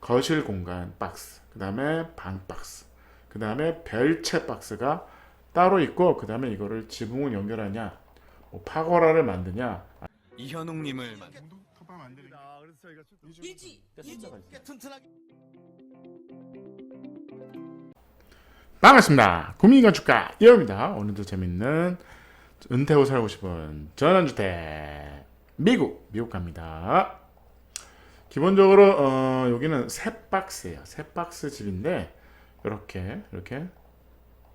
거실 공간 박스, 그 다음에 방 박스, 그 다음에 별채 박스가 따로 있고, 그 다음에 이거를 지붕을 연결하냐, 뭐 파고라를 만드냐. 이현웅님을 반갑습니다. 구민건축가 이호입니다. 오늘도 재밌는 은퇴 후 살고 싶은 전원주택 미국 갑니다. 기본적으로 여기는 세 박스예요. 세 박스 집인데 이렇게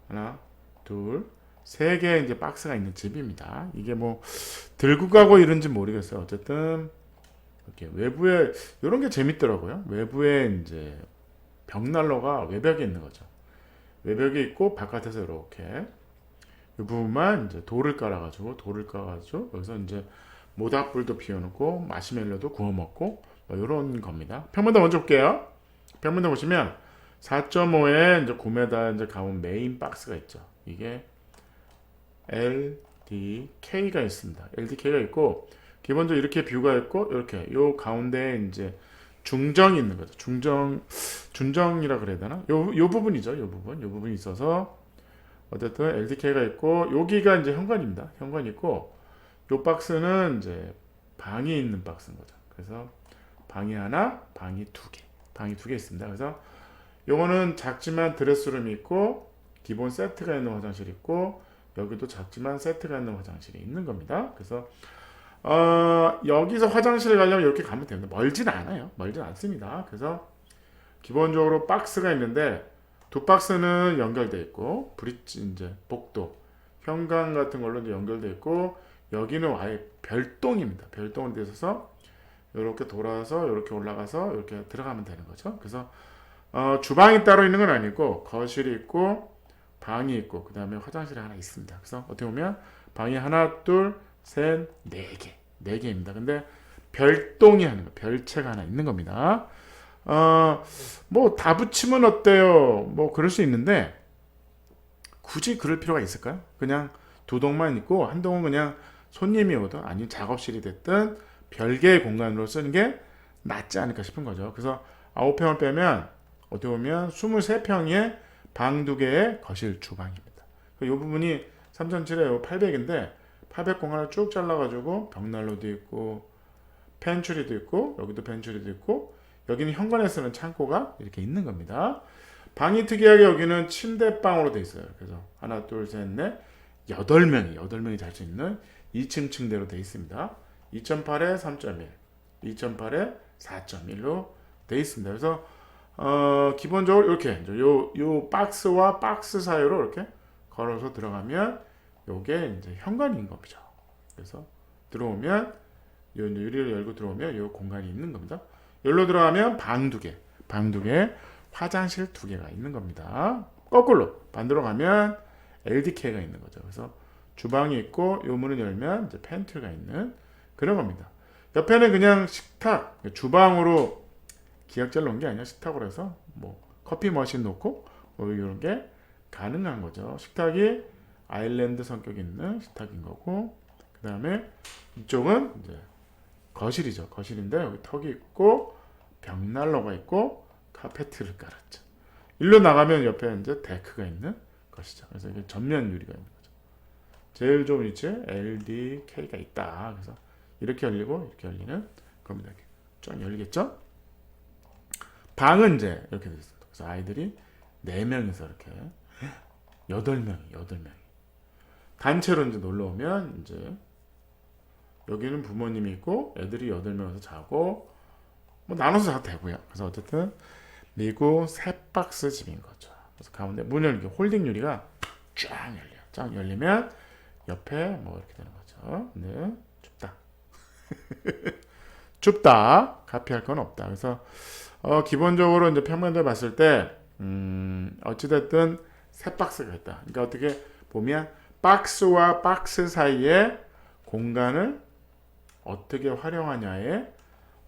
하나, 둘, 세 개의 이제 박스가 있는 집입니다. 이게 뭐 들고 가고 이런지 모르겠어요. 어쨌든 이렇게 외부에 이런 게 재밌더라고요. 외부에 이제 벽난로가 외벽에 있는 거죠. 외벽에 있고 바깥에서 이렇게 이 부분만 이제 돌을 깔아가지고 여기서 이제 모닥불도 피워놓고 마시멜로도 구워 먹고 뭐 이런 겁니다. 평면도 먼저 볼게요. 평면도 보시면 4.5에 이제 9m 이제 가운 메인 박스가 있죠. 이게 LDK가 있습니다. LDK가 있고 기본적으로 이렇게 뷰가 있고 이렇게 요 가운데에 이제 중정이 있는 거죠. 준정이라 그래야 되나? 요 부분이죠. 요 부분이 있어서 어쨌든 LDK가 있고 여기가 이제 현관입니다. 현관이 있고 요 박스는 이제 방이 있는 박스인 거죠. 그래서 방이 하나, 방이 두 개 있습니다. 그래서 요거는 작지만 드레스룸이 있고 기본 세트가 있는 화장실이 있고 여기도 작지만 세트가 있는 화장실이 있는 겁니다. 그래서 여기서 화장실에 가려면 이렇게 가면 됩니다. 멀진 않아요. 멀진 않습니다. 그래서 기본적으로 박스가 있는데 두 박스는 연결되어 있고 브릿지 이제 복도 현관 같은 걸로 이제 연결되어 있고 여기는 아예 별동입니다. 별동으로 되어 있어서 이렇게 돌아서 이렇게 올라가서 이렇게 들어가면 되는 거죠. 그래서 주방이 따로 있는 건 아니고 거실이 있고 방이 있고 그 다음에 화장실이 하나 있습니다. 그래서 어떻게 보면 방이 하나, 둘, 셋, 네 개입니다. 근데 별동이 하는 거, 별채가 하나 있는 겁니다. 뭐 다 붙이면 어때요? 뭐 그럴 수 있는데 굳이 그럴 필요가 있을까요? 그냥 두 동만 있고 한 동은 그냥 손님이 오든 아니면 작업실이 됐든 별개의 공간으로 쓰는 게 낫지 않을까 싶은 거죠. 그래서 9평을 빼면 어떻게 보면 23평에 방 2개의 거실 주방입니다. 이 부분이 3007에 800인데 800 공간을 쭉 잘라가지고 벽난로도 있고 펜츄리도 있고 여기도 펜츄리도 있고 여기는 현관에 쓰는 창고가 이렇게 있는 겁니다. 방이 특이하게 여기는 침대방으로 되어 있어요. 그래서 하나, 둘, 셋, 넷, 8명이 잘 수 있는 2층 층대로 되어 있습니다. 2.8에 3.1, 2.8에 4.1로 되어 있습니다. 그래서 기본적으로 이렇게 요 박스와 박스 사이로 이렇게 걸어서 들어가면 요게 이제 현관인 겁니다. 그래서 들어오면 요 유리를 열고 들어오면 요 공간이 있는 겁니다. 여기로 들어가면 방 2개, 화장실 2개가 있는 겁니다. 거꾸로 반대로 가면 LDK가 있는 거죠. 그래서 주방이 있고 요 문을 열면 이제 팬트리가 있는 그런 겁니다. 옆에는 그냥 식탁, 주방으로 기역자를 놓은 게 아니라 식탁으로 해서 뭐 커피 머신 놓고 뭐 이런 게 가능한 거죠. 식탁이 아일랜드 성격 있는 식탁인 거고 그 다음에 이쪽은 이제 거실이죠. 거실인데 여기 턱이 있고 벽난로가 있고 카페트를 깔았죠. 일로 나가면 옆에 이제 데크가 있는 것이죠. 그래서 이게 전면 유리가 있는 거죠. 제일 좋은 위치에 LDK가 있다. 그래서 이렇게 열리고 이렇게 열리는 겁니다. 쫙 열리겠죠? 방은 이제 이렇게 되어 있습니다. 그래서 아이들이 4명이서 이렇게 8명이 단체로 이제 놀러 오면 이제 여기는 부모님이 있고 애들이 8명이서 자고 뭐 나눠서 자도 되고요. 그래서 어쨌든 미국 세 박스 집인 거죠. 그래서 가운데 문 열기 홀딩 유리가 쫙 열려요. 쫙 열리면 옆에 뭐 이렇게 되는 거죠. 네, 춥다. 카피할 건 없다. 그래서 기본적으로 이제 평면들 봤을 때 어찌됐든 세 박스가 있다. 그러니까 어떻게 보면 박스와 박스 사이에 공간을 어떻게 활용하냐에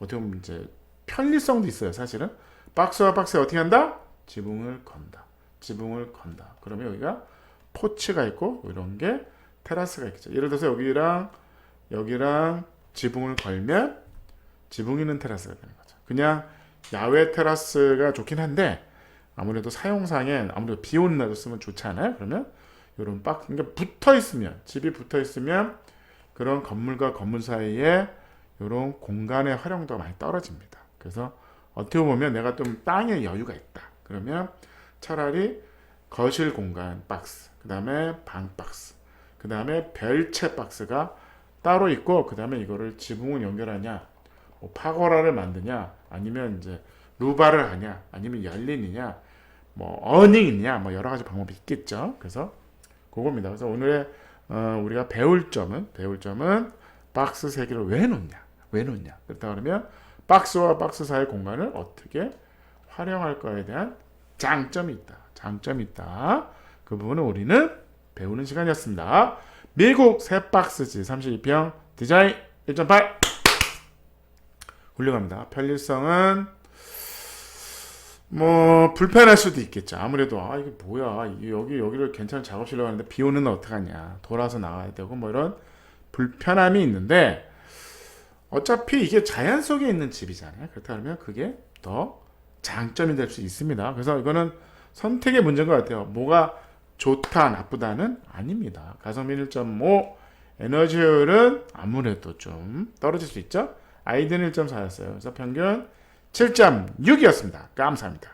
어떻게 보면 이제 편리성도 있어요. 사실은 박스와 박스에 어떻게 한다? 지붕을 건다. 그러면 여기가 포치가 있고 이런 게 테라스가 있겠죠. 예를 들어서 여기랑 지붕을 걸면 지붕 있는 테라스가 되는 거죠. 그냥 야외 테라스가 좋긴 한데 아무래도 사용상엔 아무래도 비 오는 날도 쓰면 좋잖아요. 그러면 이런 박스, 그러니까 붙어 있으면, 집이 붙어 있으면 그런 건물과 건물 사이에 이런 공간의 활용도가 많이 떨어집니다. 그래서 어떻게 보면 내가 좀 땅에 여유가 있다. 그러면 차라리 거실 공간 박스, 그 다음에 방 박스, 그 다음에 별채 박스가 따로 있고, 그 다음에 이거를 지붕을 연결하냐, 뭐 파고라를 만드냐, 아니면 이제 루바를 하냐, 아니면 열린이냐, 뭐 어닝이냐, 뭐 여러 가지 방법이 있겠죠. 그래서 그겁니다. 그래서 오늘의 우리가 배울 점은 박스 세 개를 왜 놓냐. 그렇다 그러면 박스와 박스 사이 공간을 어떻게 활용할 거에 대한 장점이 있다. 그 부분을 우리는 배우는 시간이었습니다. 미국 새 박스지 32평 디자인 1.8 훌륭합니다. 편리성은 뭐 불편할 수도 있겠죠. 아무래도 이게 뭐야, 여기를 괜찮은 작업실로 가는데 비 오는 날 어떡하냐, 돌아서 나가야 되고 뭐 이런 불편함이 있는데, 어차피 이게 자연 속에 있는 집이잖아요. 그렇다 그러면 그게 더 장점이 될 수 있습니다. 그래서 이거는 선택의 문제인 것 같아요. 뭐가 좋다 나쁘다는 아닙니다. 가성비 1.5, 에너지 효율은 아무래도 좀 떨어질 수 있죠. 아이디는 1.4였어요. 그래서 평균 7.6이었습니다. 감사합니다.